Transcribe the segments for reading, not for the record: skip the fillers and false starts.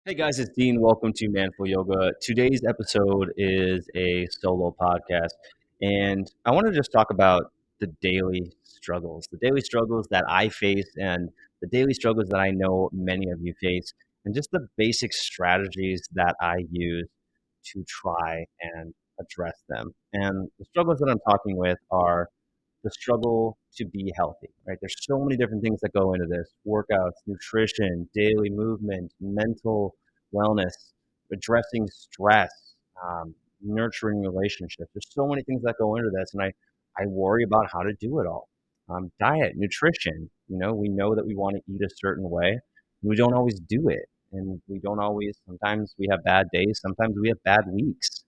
Hey guys, it's Dean. Welcome to Manful Yoga. Today's episode is a solo podcast, and I want to just talk about the daily struggles that I face, and the daily struggles that I know many of you face, and just the basic strategies that I use to try and address them. And the struggles that I'm talking with are the struggle to be healthy, right? There's so many different things that go into this: workouts, nutrition, daily movement, mental wellness, addressing stress, nurturing relationships. There's so many things that go into this, and I worry about how to do it all. Diet, nutrition. We know that we want to eat a certain way, and we don't always do it, and we don't always. Sometimes we have bad days. Sometimes we have bad weeks.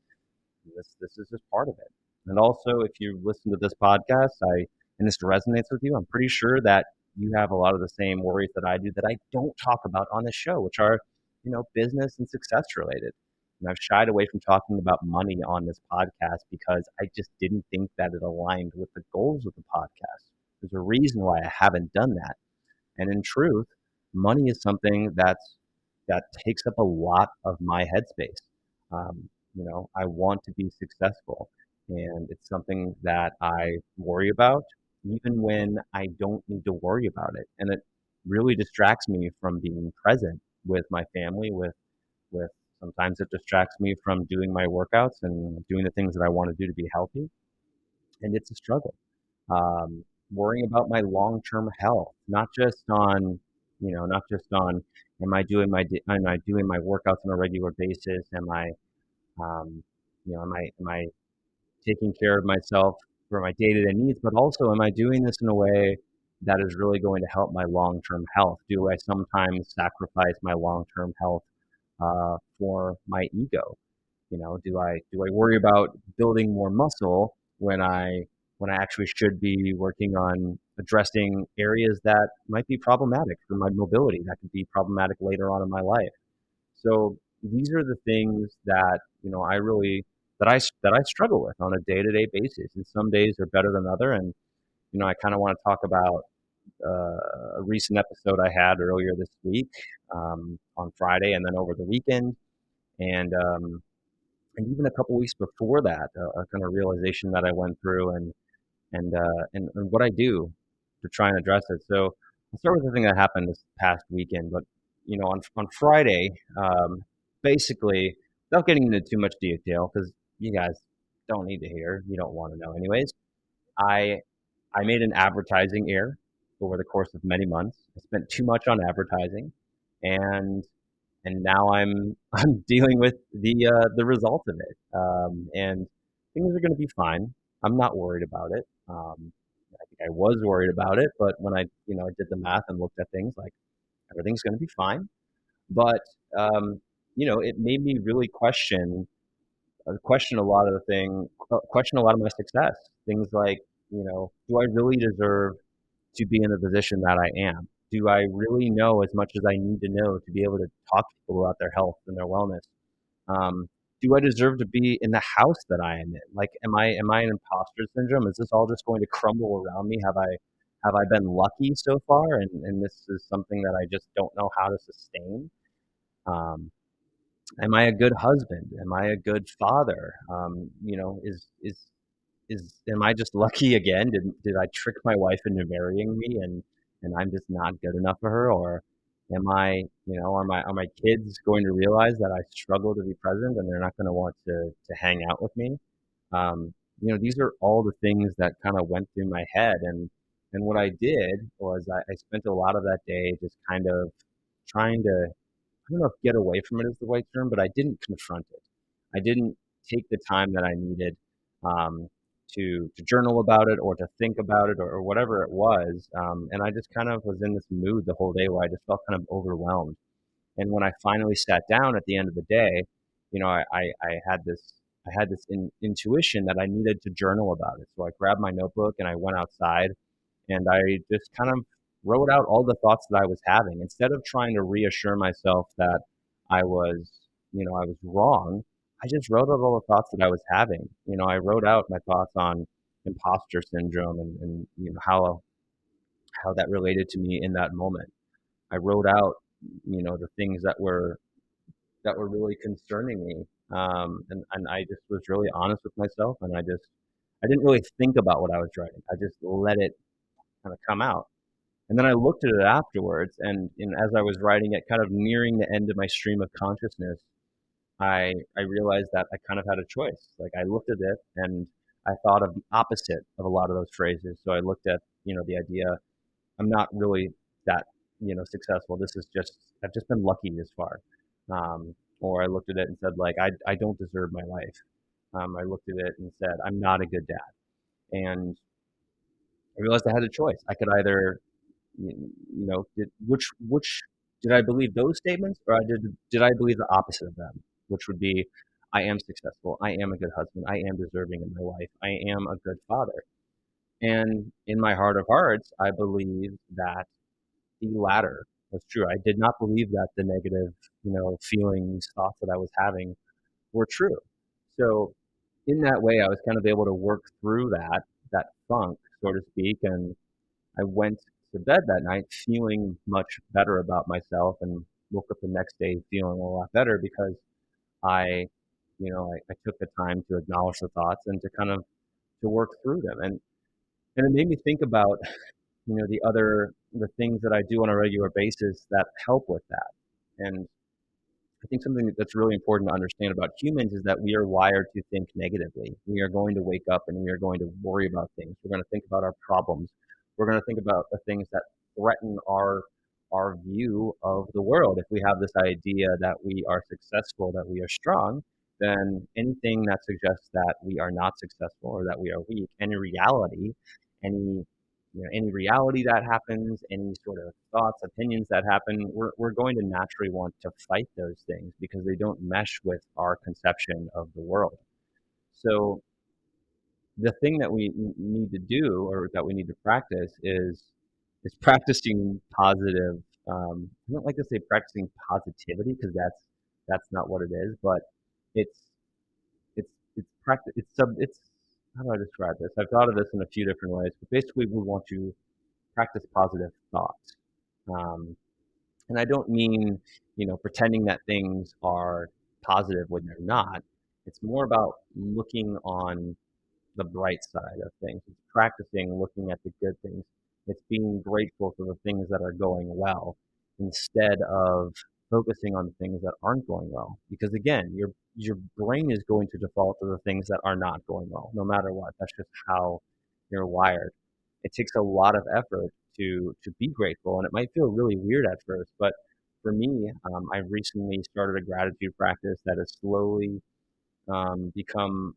This is just part of it. And also, if you listen to this podcast, and this resonates with you, I'm pretty sure that you have a lot of the same worries that I do that I don't talk about on this show, which are, business and success related. And I've shied away from talking about money on this podcast because I just didn't think that it aligned with the goals of the podcast. There's a reason why I haven't done that. And in truth, money is something that takes up a lot of my headspace. I want to be successful, and it's something that I worry about, even when I don't need to worry about it. And it really distracts me from being present with my family. With sometimes it distracts me from doing my workouts and doing the things that I want to do to be healthy. And it's a struggle. Worrying about my long-term health, not just on, am I doing my workouts on a regular basis? Um, am I taking care of myself for my day-to-day needs? But also, am I doing this in a way that is really going to help my long-term health? Do I sometimes sacrifice my long-term health for my ego? Do I worry about building more muscle when I actually should be working on addressing areas that might be problematic for my mobility, that could be problematic later on in my life? So these are the things that I really that I struggle with on a day-to-day basis, and some days are better than other. And I kind of want to talk about a recent episode I had earlier this week, on Friday, and then over the weekend, and even a couple weeks before that, a kind of realization that I went through, and what I do to try and address it. So I'll start with the thing that happened this past weekend. But on Friday, basically, without getting into too much detail, because you guys don't need to hear, you don't want to know anyways. I I made an advertising error over the course of many months. I spent too much on advertising, and now I'm dealing with the result of it. And things are going to be fine. I'm not worried about it. I think I was worried about it, but when I did the math and looked at things, like, everything's going to be fine. But it made me really question a lot of question a lot of my success. Things like, do I really deserve to be in the position that I am? Do I really know as much as I need to know to be able to talk to people about their health and their wellness? Do I deserve to be in the house that I am in? Like, am I an imposter syndrome? Is this all just going to crumble around me? Have I been lucky so far, and this is something that I just don't know how to sustain? Um, am I a good husband? Am I a good father? Is am I just lucky again? Did I trick my wife into marrying me, and I'm just not good enough for her? Or am I, are my kids going to realize that I struggle to be present, and they're not going to want to hang out with me? These are all the things that kind of went through my head, and what I did was I spent a lot of that day just kind of trying to, I don't know if get away from it is the right term, but I didn't confront it. I didn't take the time that I needed, um, to journal about it, or to think about it, or whatever it was. And I just kind of was in this mood the whole day where I just felt kind of overwhelmed. And when I finally sat down at the end of the day, I had this intuition that I needed to journal about it. So I grabbed my notebook and I went outside, and I just kind of wrote out all the thoughts that I was having. Instead of trying to reassure myself that I was, I was wrong, I just wrote out all the thoughts that I was having. I wrote out my thoughts on imposter syndrome, and how that related to me in that moment. I wrote out, the things that were that were really concerning me. And I just was really honest with myself, and I didn't really think about what I was writing. I just let it kind of come out. And then I looked at it afterwards, and as I was writing it, kind of nearing the end of my stream of consciousness, I realized that I kind of had a choice. Like I looked at it and I thought of the opposite of a lot of those phrases. So I looked at, the idea I'm not really that, successful. This is just I've just been lucky this far. Or I looked at it and said like I don't deserve my life. I looked at it and said I'm not a good dad. And I realized I had a choice. I could either which did I believe those statements, or did I believe the opposite of them, which would be, I am successful, I am a good husband, I am deserving in my life, I am a good father. And in my heart of hearts, I believe that the latter was true. I did not believe that the negative, feelings, thoughts that I was having were true. So in that way, I was kind of able to work through that funk, so to speak, and I went to bed that night feeling much better about myself and woke up the next day feeling a lot better because I, I took the time to acknowledge the thoughts and to kind of to work through them. And it made me think about, the things that I do on a regular basis that help with that. And I think something that's really important to understand about humans is that we are wired to think negatively. We are going to wake up and we are going to worry about things. We're going to think about our problems. We're going to think about the things that threaten our view of the world. If we have this idea that we are successful, that we are strong, then anything that suggests that we are not successful or that we are weak, any reality, any any reality that happens, any sort of thoughts, opinions that happen, we're going to naturally want to fight those things because they don't mesh with our conception of the world. So the thing that we need to do, or that we need to practice, is practicing positive. I don't like to say practicing positivity because that's not what it is, but it's it's practice. It's how do I describe this? I've thought of this in a few different ways, but basically we want to practice positive thoughts. Um, and I don't mean, pretending that things are positive when they're not. It's more about looking on the bright side of things. It's practicing looking at the good things. It's being grateful for the things that are going well instead of focusing on the things that aren't going well. Because again, your brain is going to default to the things that are not going well, no matter what. That's just how you're wired. It takes a lot of effort to be grateful, and it might feel really weird at first, but for me, I recently started a gratitude practice that has slowly become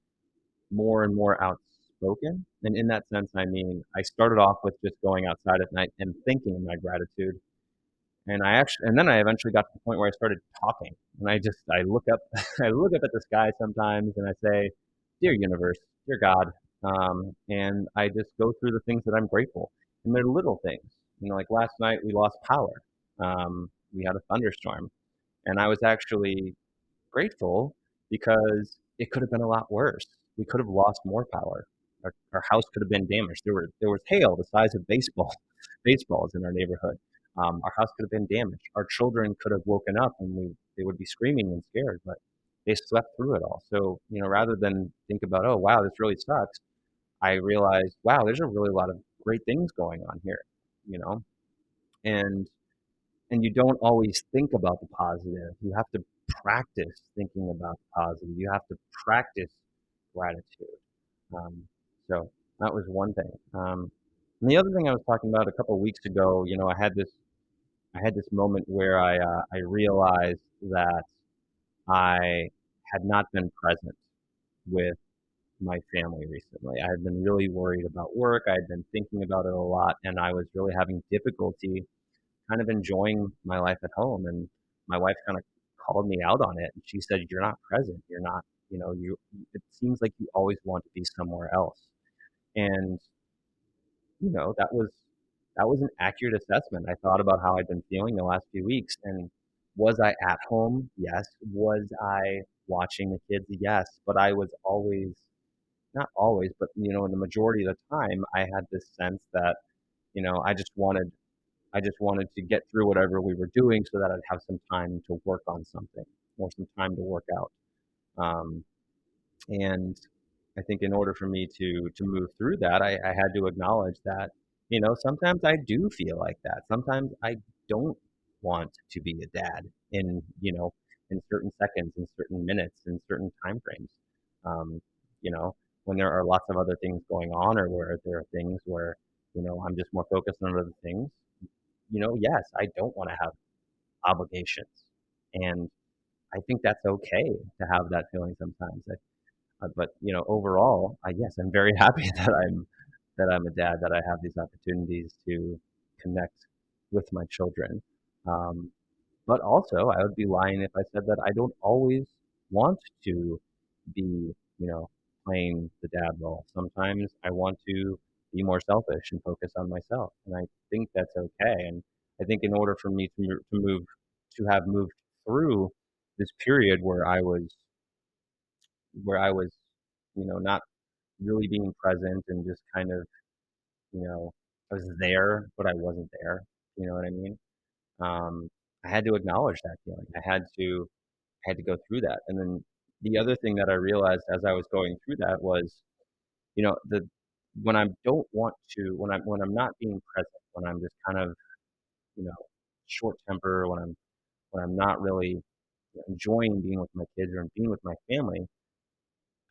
more and more outspoken. And in that sense, I mean, I started off with just going outside at night and thinking my gratitude. And then I eventually got to the point where I started talking. And I look up, I look up at the sky sometimes and I say, "Dear universe, dear God," and I just go through the things that I'm grateful. And they're little things. Like last night we lost power. We had a thunderstorm, and I was actually grateful because it could have been a lot worse. We could have lost more power. Our house could have been damaged. There was hail the size of baseballs in our neighborhood. Our house could have been damaged. Our children could have woken up and they would be screaming and scared, but they slept through it all. So, rather than think about, oh, wow, this really sucks, I realized, wow, there's a really lot of great things going on here, you know, and and you don't always think about the positive. You have to practice thinking about the positive. You have to practice gratitude. Um, so that was one thing. And the other thing I was talking about a couple of weeks ago, I had this moment where I realized that I had not been present with my family recently. I had been really worried about work. I had been thinking about it a lot, and I was really having difficulty kind of enjoying my life at home. And my wife kind of called me out on it. And she said, "You're not present. You're not, it seems like you always want to be somewhere else." And, that was an accurate assessment. I thought about how I'd been feeling the last few weeks. And was I at home? Yes. Was I watching the kids? Yes. But I was always, not always, but, in the majority of the time, I had this sense that, I just wanted to get through whatever we were doing so that I'd have some time to work on something. or some time to work out. Um, and I think in order for me to move through that, I had to acknowledge that, sometimes I do feel like that. Sometimes I don't want to be a dad in certain seconds, in certain minutes, in certain time frames. Um, you know, when there are lots of other things going on, or where there are things where, I'm just more focused on other things. Yes, I don't want to have obligations. And I think that's okay to have that feeling sometimes. But overall, yes, I'm very happy that I'm a dad, that I have these opportunities to connect with my children. Um, but also, I would be lying if I said that I don't always want to be, playing the dad role. Sometimes I want to be more selfish and focus on myself, and I think that's okay. And I think in order for me to have moved through this period where I was, not really being present and just kind of, you know, I was there, but I wasn't there. You know what I mean? Um, I had to acknowledge that feeling. I had to go through that. And then the other thing that I realized as I was going through that was, the when I don't want to, when I'm not being present, when I'm just kind of, you know, short temper, when I'm not really enjoying being with my kids or being with my family,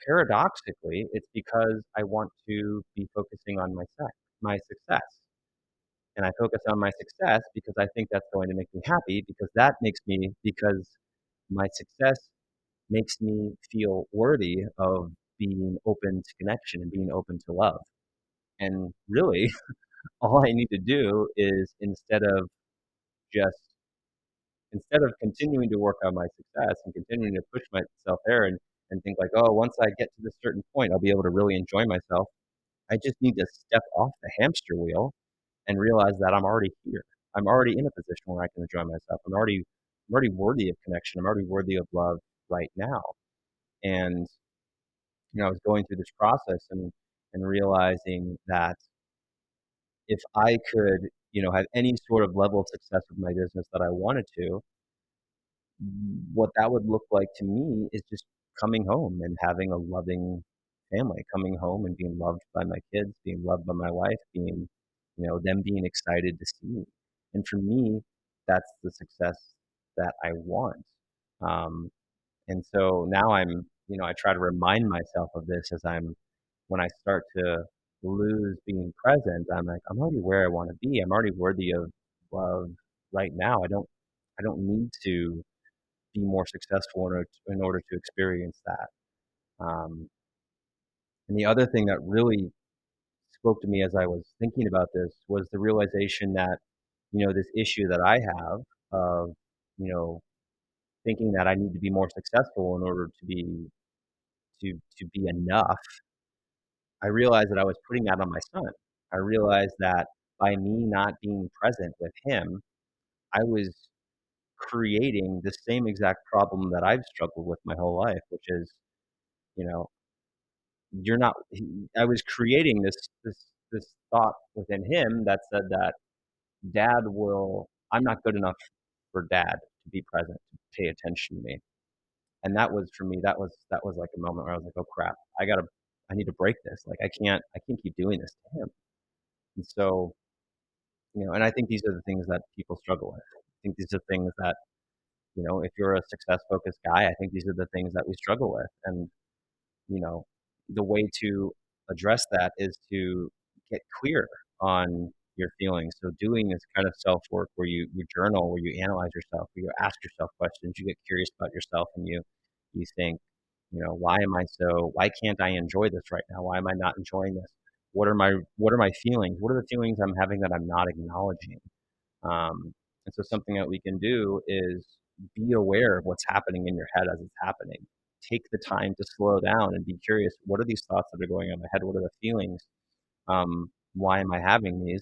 paradoxically, it's because I want to be focusing on my success. And I focus on my success because I think that's going to make me happy, because my success makes me feel worthy of being open to connection and being open to love. And really, all I need to do is, just instead of continuing to work on my success and continuing to push myself there, and think like, oh, once I get to this certain point, I'll be able to really enjoy myself. I just need to step off the hamster wheel and realize that I'm already here. I'm already in a position where I can enjoy myself. I'm already worthy of connection. I'm already worthy of love right now. And I was going through this process, and realizing that if I could, have any sort of level of success with my business that I wanted to, what that would look like to me is just coming home and having a loving family, coming home and being loved by my kids, being loved by my wife, them being excited to see me. And for me, that's the success that I want. Um, and so now I try to remind myself of this when I start to lose being present. I'm like, I'm already where I want to be. I'm already worthy of love right now. I don't need to be more successful in order to experience that. Um, and the other thing that really spoke to me as I was thinking about this was the realization that, this issue that I have of, you know, thinking that I need to be more successful in order to be enough. I realized that I was putting that on my son. I realized that by me not being present with him, I was creating the same exact problem that I've struggled with my whole life, which is, you know, you're not. I was creating this thought within him that said that dad will. I'm not good enough for dad to be present, to pay attention to me. And that was for me. That was like a moment where I was like, oh crap, I need to break this. Like I can't keep doing this to him. And so, and I think these are the things that people struggle with. I think these are things that, if you're a success focused guy, I think these are the things that we struggle with. And you know, the way to address that is to get clear on your feelings. So doing this kind of self work where you journal, where you analyze yourself, where you ask yourself questions, you get curious about yourself, and you think, why can't I enjoy this right now? Why am I not enjoying this? What are my feelings? What are the feelings I'm having that I'm not acknowledging? And so something that we can do is be aware of what's happening in your head as it's happening. Take the time to slow down and be curious. What are these thoughts that are going on in my head? What are the feelings? Why am I having these?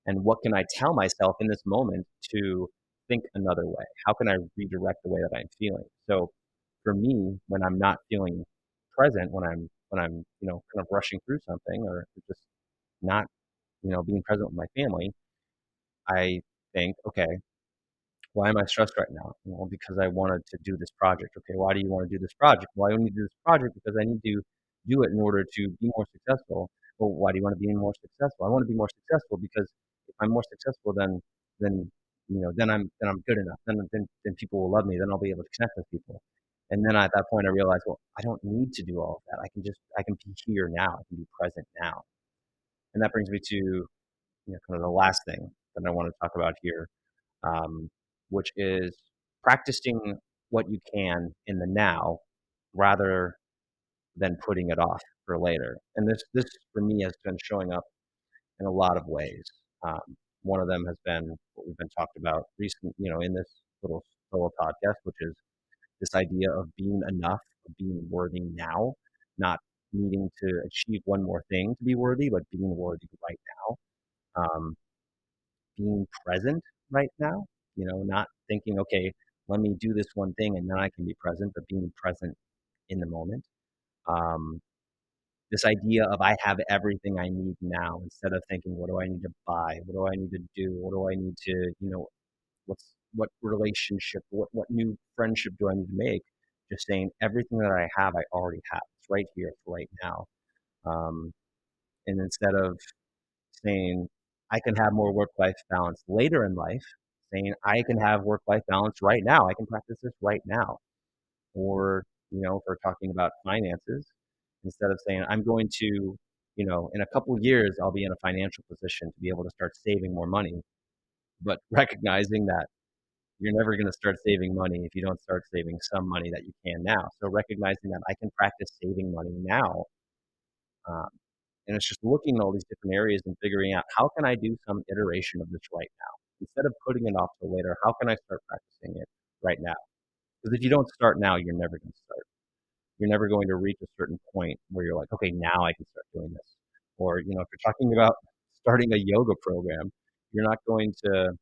And what can I tell myself in this moment to think another way? How can I redirect the way that I'm feeling? So for me, when I'm not feeling present, when I'm kind of rushing through something, or just not being present with my family, I think, okay, Why am I stressed right now? Well, because I wanted to do this project. Okay, why do you want to do this project? Well, I need to do this project because I need to do it in order to be more successful. Well, why do you want to be more successful? I want to be more successful because if I'm more successful, then then I'm good enough. Then people will love me. Then I'll be able to connect with people. And then at that point, I realized, well, I don't need to do all of that. I can be here now. I can be present now. And that brings me to kind of the last thing that I want to talk about here, um, which is practicing what you can in the now rather than putting it off for later. And this for me has been showing up in a lot of ways. One of them has been what we've been talked about recent, in this little solo podcast, which is this idea of being enough, of being worthy now, not needing to achieve one more thing to be worthy, but being worthy right now. Being present right now, not thinking, okay, let me do this one thing and then I can be present, but being present in the moment. Um, this idea of I have everything I need now instead of thinking, what do I need to buy? What do I need to do? What do I need to, what relationship, what new friendship do I need to make? Just saying everything that I have, I already have. It's right here, it's right now. Um, and instead of saying I can have more work-life balance later in life, saying I can have work-life balance right now. I can practice this right now. Or, if we're talking about finances, instead of saying I'm going to, in a couple of years, I'll be in a financial position to be able to start saving more money, but recognizing that you're never going to start saving money if you don't start saving some money that you can now. So recognizing that I can practice saving money now. Um, and it's just looking at all these different areas and figuring out how can I do some iteration of this right now instead of putting it off till later. How can I start practicing it right now? Because if you don't start now, you're never going to start. You're never going to reach a certain point where you're like, okay, now I can start doing this. Or if you're talking about starting a yoga program, you're not going to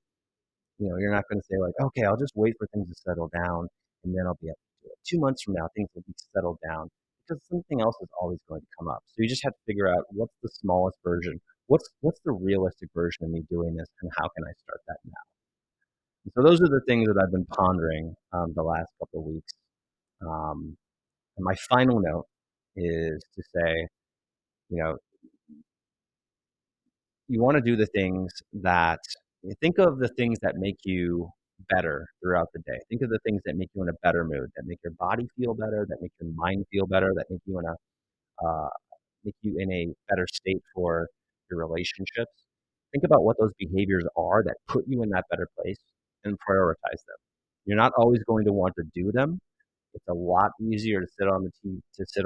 you're not going to say like, okay, I'll just wait for things to settle down and then I'll be able to do it. 2 months from now, things will be settled down because something else is always going to come up. So you just have to figure out what's the smallest version, what's the realistic version of me doing this, and how can I start that now? And so those are the things that I've been pondering the last couple of weeks. And my final note is to say, you know, you want to do the things that think of the things that make you better throughout the day. Think of the things that make you in a better mood, that make your body feel better, that make your mind feel better, that make you in a better state for your relationships. Think about what those behaviors are that put you in that better place and prioritize them. You're not always going to want to do them. It's a lot easier to sit on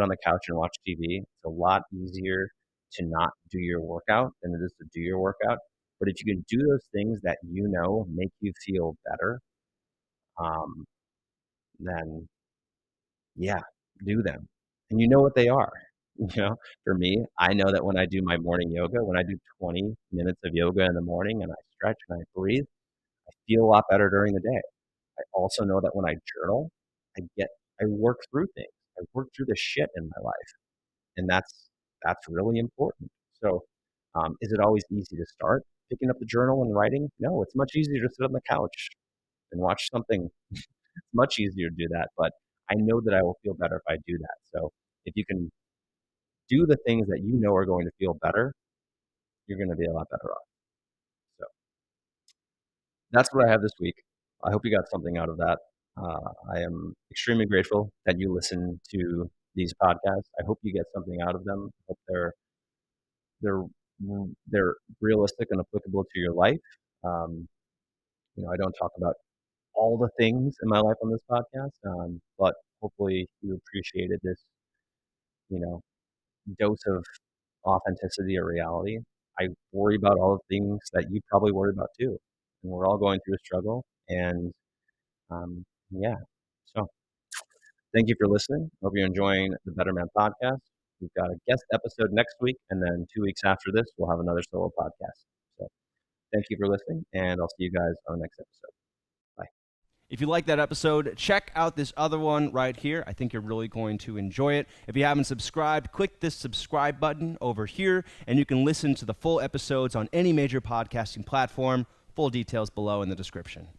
the couch and watch TV. It's a lot easier to not do your workout than it is to do your workout. But if you can do those things that make you feel better, um, then yeah, do them. And you know what they are. For me, I know that when I do my morning yoga, when I do 20 minutes of yoga in the morning and I stretch and I breathe, I feel a lot better during the day. I also know that when I journal, I get I work through things. I work through the shit in my life, and that's really important. So, is it always easy to start picking up the journal and writing? No, it's much easier to sit on the couch and watch something. It's much easier to do that, but I know that I will feel better if I do that. So, if you can do the things that you know are going to feel better, you're going to be a lot better off. So, that's what I have this week. I hope you got something out of that. I am extremely grateful that you listen to these podcasts. I hope you get something out of them. I hope they're they're realistic and applicable to your life. Um, I don't talk about all the things in my life on this podcast, but hopefully you appreciated this, you know, dose of authenticity or reality. I worry about all the things that you probably worry about too, and we're all going through a struggle. And yeah, so thank you for listening. Hope you're enjoying the Better Man podcast. We've got a guest episode next week, and then 2 weeks after this, we'll have another solo podcast. So thank you for listening, and I'll see you guys on the next episode. Bye. If you like that episode, check out this other one right here. I think you're really going to enjoy it. If you haven't subscribed, click this subscribe button over here, and you can listen to the full episodes on any major podcasting platform. Full details below in the description.